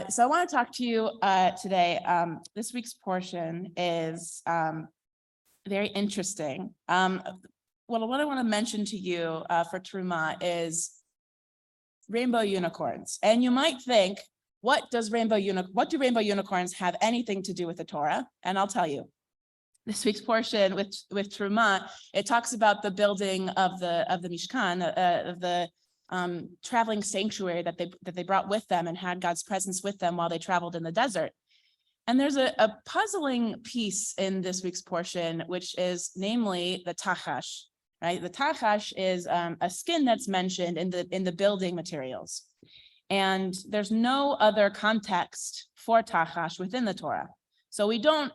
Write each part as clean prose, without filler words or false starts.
So I want to talk to you today. This week's portion is very interesting. What I want to mention to you for Truma is rainbow unicorns. And you might think, what do rainbow unicorns have anything to do with the Torah? And I'll tell you. This week's portion with Truma, it talks about the building of the Mishkan, of the traveling sanctuary that they brought with them and had God's presence with them while they traveled in the desert. And there's a puzzling piece in this week's portion, which is namely the tachash, right? The tachash is a skin that's mentioned in the building materials. And there's no other context for tachash within the Torah. So we don't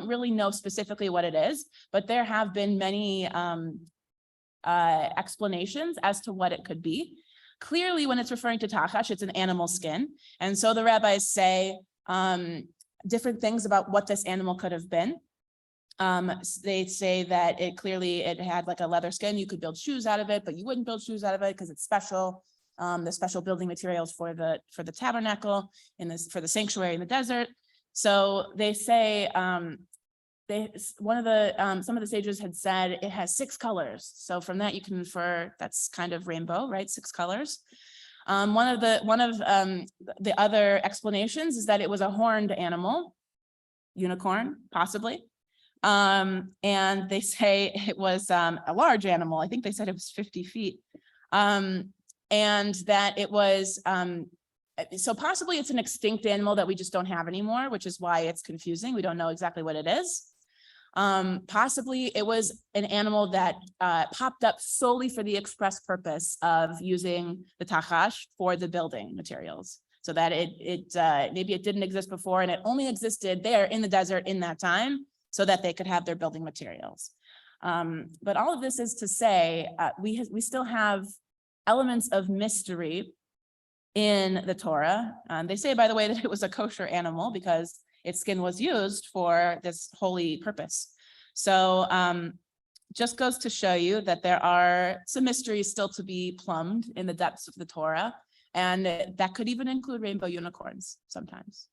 really know specifically what it is, but there have been many explanations as to what it could be. Clearly, when it's referring to tachash, it's an animal skin. And so the rabbis say different things about what this animal could have been. They say that it had like a leather skin. You could build shoes out of it, but you wouldn't build shoes out of it because it's special. The special building materials for the tabernacle for the sanctuary in the desert. So they say some of the sages had said it has 6 colors. So from that you can infer that's kind of rainbow, right? 6 colors. One of the other explanations is that it was a horned animal, unicorn, possibly. And they say it was a large animal. I think they said it was 50 feet. And that it was so possibly it's an extinct animal that we just don't have anymore, which is why it's confusing. We don't know exactly what it is. Possibly it was an animal that popped up solely for the express purpose of using the tachash for the building materials, so that maybe it didn't exist before and it only existed there in the desert in that time so that they could have their building materials. But all of this is to say we still have elements of mystery in the Torah. They say, by the way, that it was a kosher animal because its skin was used for this holy purpose. So just goes to show you that there are some mysteries still to be plumbed in the depths of the Torah, and that could even include rainbow unicorns sometimes.